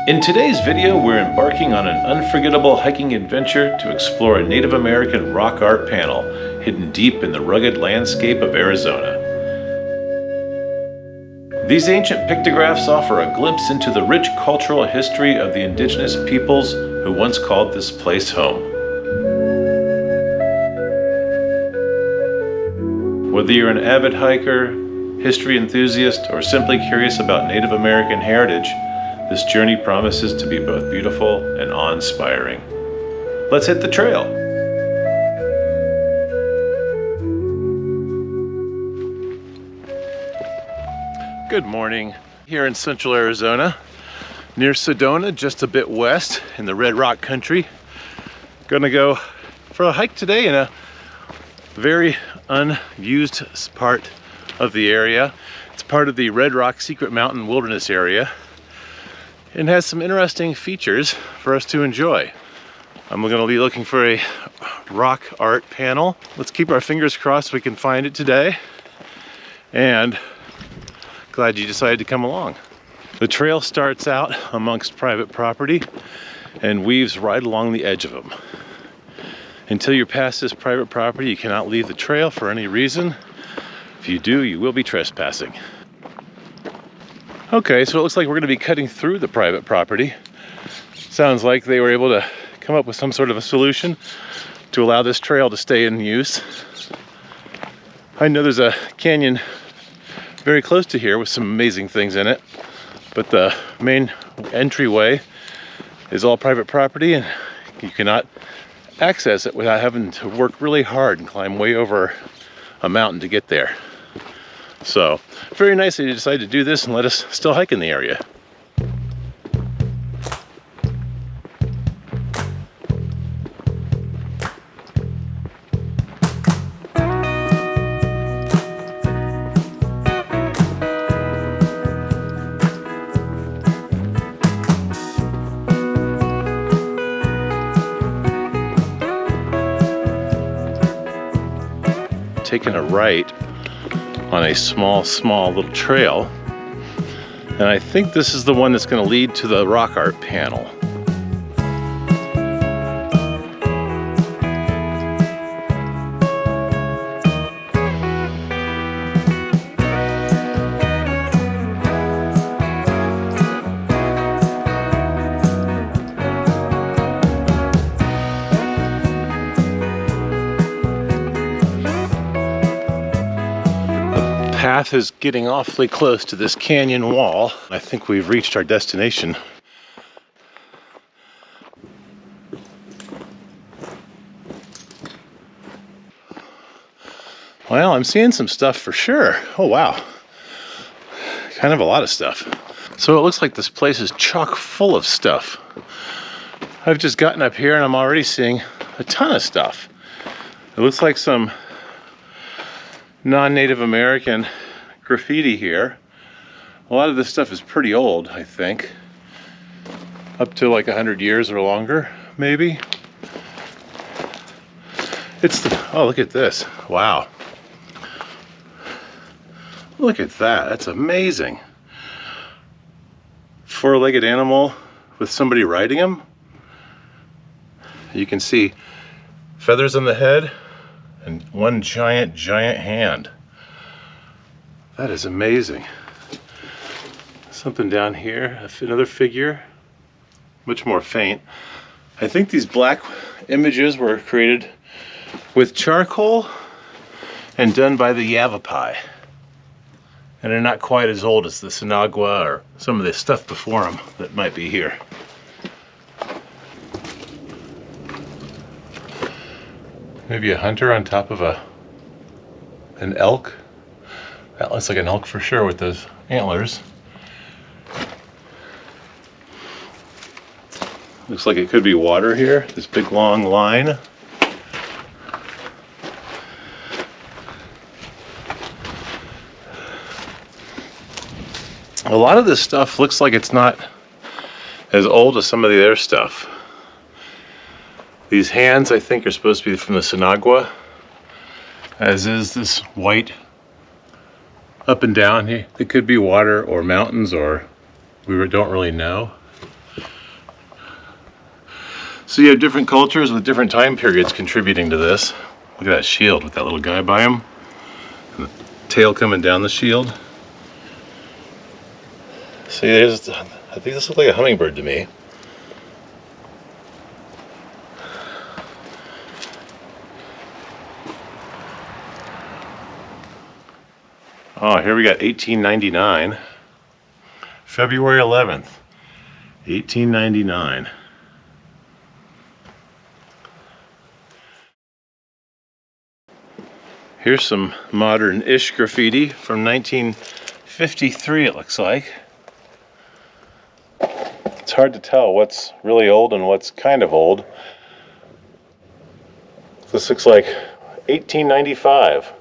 In today's video, we're embarking on an unforgettable hiking adventure to explore a Native American rock art panel hidden deep in the rugged landscape of Arizona. These ancient pictographs offer a glimpse into the rich cultural history of the indigenous peoples who once called this place home. Whether you're an avid hiker, history enthusiast, or simply curious about Native American heritage, this journey promises to be both beautiful and awe-inspiring. Let's hit the trail. Good morning. Here in central Arizona, near Sedona, just a bit west in the Red Rock country. Gonna go for a hike today in a very unused part of the area. It's part of the Red Rock Secret Mountain Wilderness area and has some interesting features for us to enjoy. I'm gonna be looking for a rock art panel. Let's keep our fingers crossed we can find it today. And glad you decided to come along. The trail starts out amongst private property and weaves right along the edge of them. Until you're past this private property, you cannot leave the trail for any reason. If you do, you will be trespassing. Okay, so it looks like we're going to be cutting through the private property. Sounds like they were able to come up with some sort of a solution to allow this trail to stay in use. I know there's a canyon very close to here with some amazing things in it, but the main entryway is all private property and you cannot access it without having to work really hard and climb way over a mountain to get there. So, very nice that you decided to do this and let us still hike in the area. Taking a right on a small little trail, and I think this is the one that's going to lead to the rock art panel. Path is getting awfully close to this canyon wall. I think we've reached our destination. Well, I'm seeing some stuff for sure. Oh wow, kind of a lot of stuff. So it looks like this place is chock full of stuff. I've just gotten up here and I'm already seeing a ton of stuff. It looks like some non-Native American graffiti here. A lot of this stuff is pretty old, I think. Up to like 100 years or longer, maybe. Oh, look at this. Wow. Look at that, that's amazing. Four-legged animal with somebody riding him. You can see feathers on the head and one giant hand. That is amazing. Something down here, another figure, much more faint. I think these black images were created with charcoal and done by the Yavapai. And they're not quite as old as the Sinagua or some of the stuff before them that might be here. Maybe a hunter on top of an elk. That looks like an elk for sure with those antlers. Looks like it could be water here, this big long line. A lot of this stuff looks like it's not as old as some of the other stuff. These hands, I think, are supposed to be from the Sinagua, as is this white up and down here. It could be water or mountains, or we don't really know. So you have different cultures with different time periods contributing to this. Look at that shield with that little guy by him. And the tail coming down the shield. See, I think this looks like a hummingbird to me. Oh, here we got 1899. February 11th, 1899. Here's some modern-ish graffiti from 1953, it looks like. It's hard to tell what's really old and what's kind of old. This looks like 1895.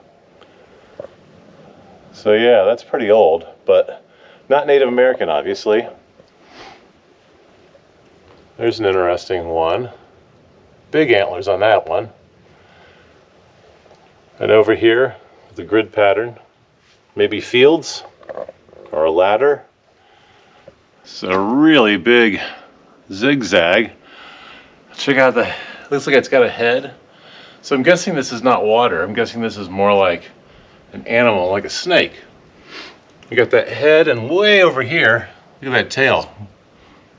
So yeah, that's pretty old, but not Native American, obviously. There's an interesting one. Big antlers on that one. And over here, the grid pattern, maybe fields or a ladder. It's a really big zigzag. Check out looks like it's got a head. So I'm guessing this is not water. I'm guessing this is more like an animal, like a snake. You got that head, and way over here, look at that tail.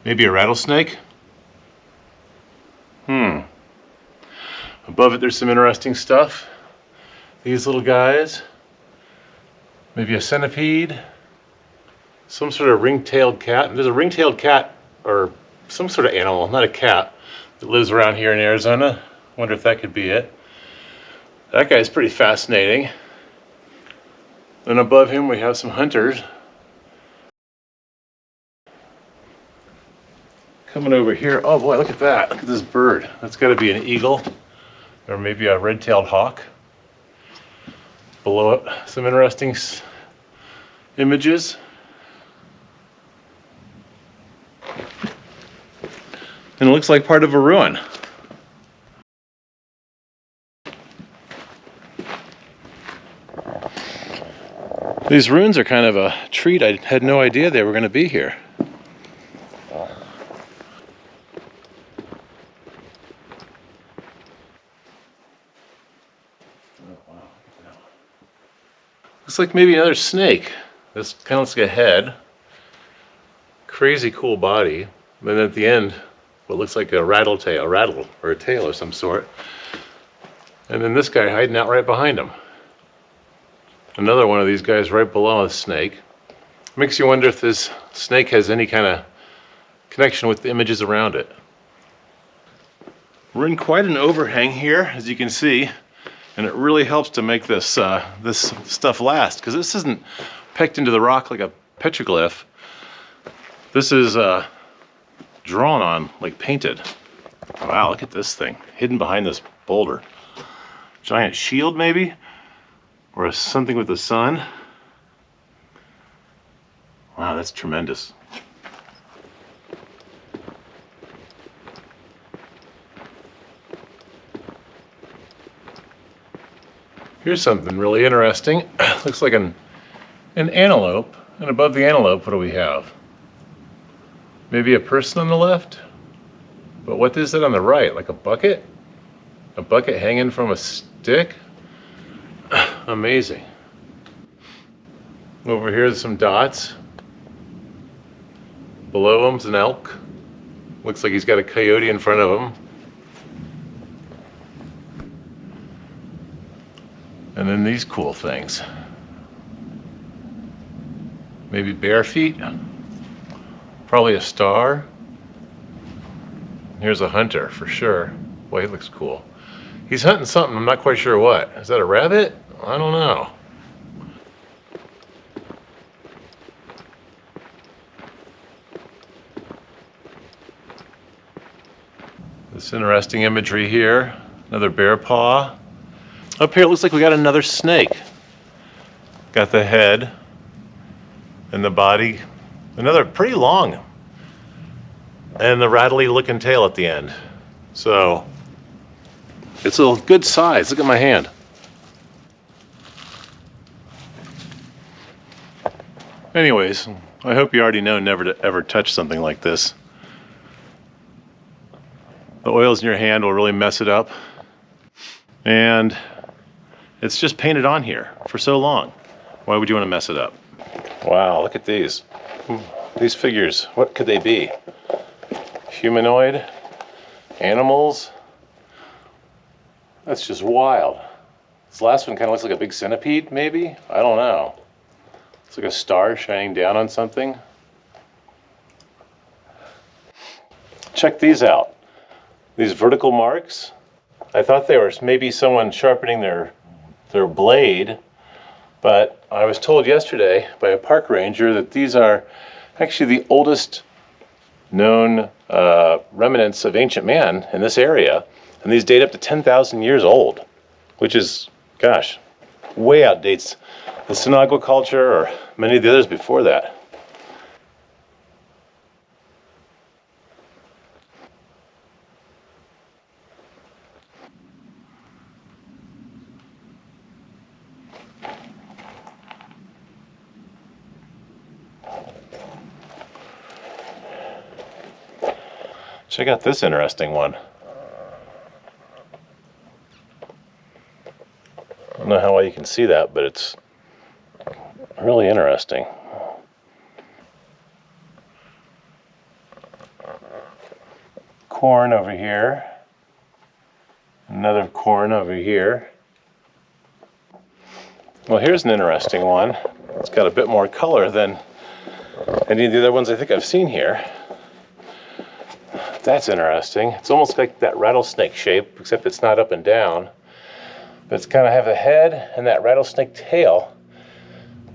Maybe a rattlesnake? Above it, there's some interesting stuff. These little guys, maybe a centipede, some sort of ring-tailed cat. There's a ring-tailed cat, or some sort of animal, not a cat, that lives around here in Arizona. Wonder if that could be it. That guy's pretty fascinating. Then above him we have some hunters. Coming over here, oh boy, look at that. Look at this bird. That's got to be an eagle, or maybe a red-tailed hawk. Below it, some interesting images. And it looks like part of a ruin. These ruins are kind of a treat. I had no idea they were going to be here. Looks like maybe another snake. This kind of looks like a head. Crazy cool body. And then at the end, what looks like a rattle or a tail of some sort. And then this guy hiding out right behind him. Another one of these guys right below a snake. Makes you wonder if this snake has any kind of connection with the images around it. We're in quite an overhang here, as you can see. And it really helps to make this this stuff last, because this isn't pecked into the rock like a petroglyph. This is drawn on, like painted. Wow, look at this thing, hidden behind this boulder. Giant shield maybe? Or something with the sun. Wow, that's tremendous. Here's something really interesting. Looks like an antelope, and above the antelope, what do we have? Maybe a person on the left? But what is it on the right? Like a bucket? A bucket hanging from a stick? Amazing. Over here, there's some dots. Below him's an elk. Looks like he's got a coyote in front of him. And then these cool things. Maybe bare feet. Probably a star. Here's a hunter for sure. Boy, he looks cool. He's hunting something, I'm not quite sure what. Is that a rabbit? I don't know. This interesting imagery here. Another bear paw. Up here it looks like we got another snake. Got the head and the body. Another pretty long. And the rattly looking tail at the end. So it's a good size. Look at my hand. Anyways, I hope you already know never to ever touch something like this. The oils in your hand will really mess it up. And it's just painted on here for so long. Why would you want to mess it up? Wow, look at these. These figures, what could they be? Humanoid? Animals? That's just wild. This last one kind of looks like a big centipede, maybe? I don't know. It's like a star shining down on something. Check these out. These vertical marks. I thought they were maybe someone sharpening their blade, but I was told yesterday by a park ranger that these are actually the oldest known remnants of ancient man in this area, and these date up to 10,000 years old, which is, gosh, way outdates the Sinagua culture or many of the others before that. Check out this interesting one. I don't know how well you can see that, but it's really interesting. Corn over here. Another corn over here. Well, here's an interesting one. It's got a bit more color than any of the other ones I think I've seen here. That's interesting. It's almost like that rattlesnake shape, except it's not up and down. But it's kind of have a head and that rattlesnake tail,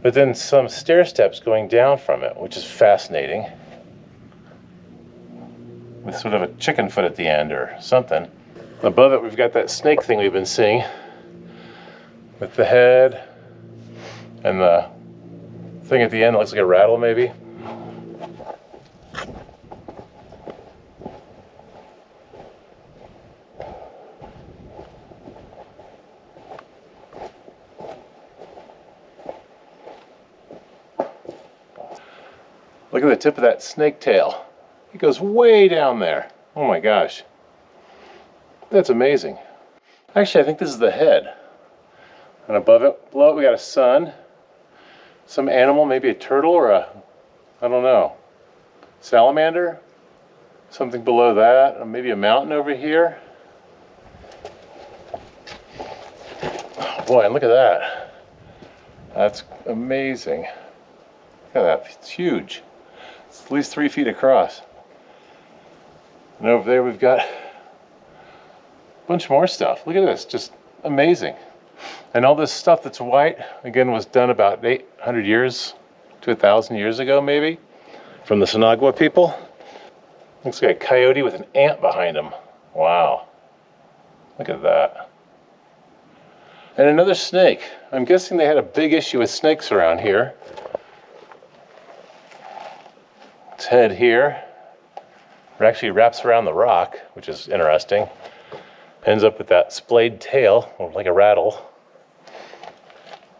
but then some stair steps going down from it, which is fascinating. With sort of a chicken foot at the end or something. Above it, we've got that snake thing we've been seeing with the head and the thing at the end that looks like a rattle, maybe. Look at the tip of that snake tail. It goes way down there. Oh my gosh. That's amazing. Actually, I think this is the head. And above it, below it, we got a sun. Some animal, maybe a turtle or a, I don't know, salamander. Something below that, or maybe a mountain over here. Oh boy, and look at that. That's amazing. Look at that, it's huge. It's at least 3 feet across. And over there we've got a bunch more stuff. Look at this, just amazing. And all this stuff that's white, again, was done about 800 years to 1,000 years ago, maybe, from the Sinagua people. Looks like a coyote with an ant behind him. Wow. Look at that. And another snake. I'm guessing they had a big issue with snakes around here. Its head here. It actually wraps around the rock, which is interesting. Ends up with that splayed tail, like a rattle.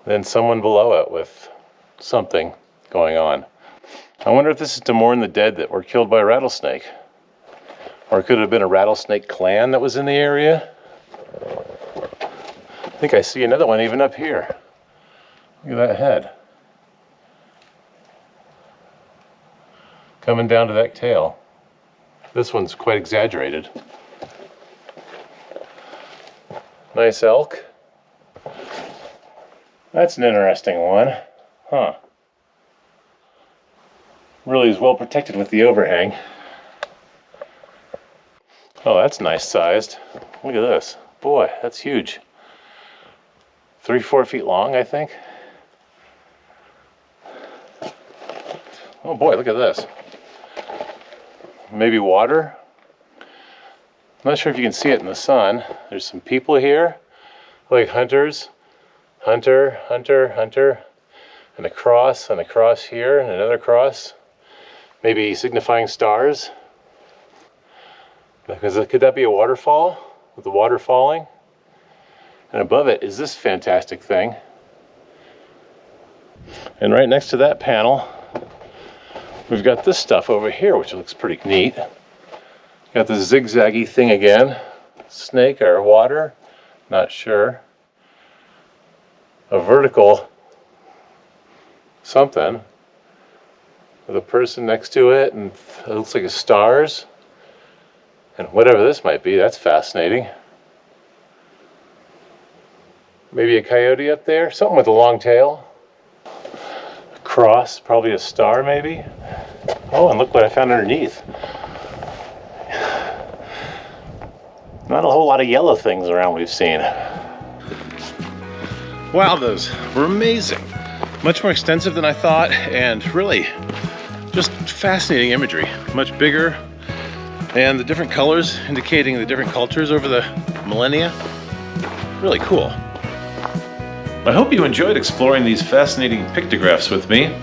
Then someone below it with something going on. I wonder if this is to mourn the dead that were killed by a rattlesnake. Or it could have been a rattlesnake clan that was in the area. I think I see another one even up here. Look at that head. Coming down to that tail. This one's quite exaggerated. Nice elk. That's an interesting one. Huh. Really is well protected with the overhang. Oh, that's nice sized. Look at this. Boy, that's huge. 3-4 feet long, I think. Oh boy, look at this. Maybe water. I'm not sure if you can see it in the sun. There's some people here, like hunters. Hunter, hunter, hunter. And a cross here, and another cross. Maybe signifying stars. Because could that be a waterfall with the water falling? And above it is this fantastic thing. And right next to that panel, we've got this stuff over here, which looks pretty neat. Got this zigzaggy thing again. Snake or water, not sure. A vertical something with a person next to it, and it looks like a stars. And whatever this might be, that's fascinating. Maybe a coyote up there, something with a long tail. A cross, probably a star maybe. Oh, and look what I found underneath. Not a whole lot of yellow things around we've seen. Wow, those were amazing. Much more extensive than I thought, and really just fascinating imagery. Much bigger, and the different colors indicating the different cultures over the millennia. Really cool. I hope you enjoyed exploring these fascinating pictographs with me.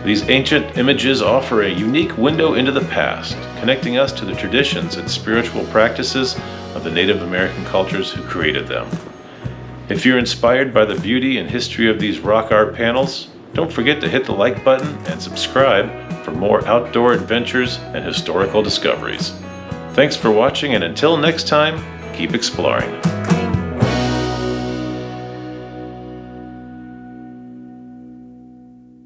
These ancient images offer a unique window into the past, connecting us to the traditions and spiritual practices of the Native American cultures who created them. If you're inspired by the beauty and history of these rock art panels, don't forget to hit the like button and subscribe for more outdoor adventures and historical discoveries. Thanks for watching, and until next time, keep exploring.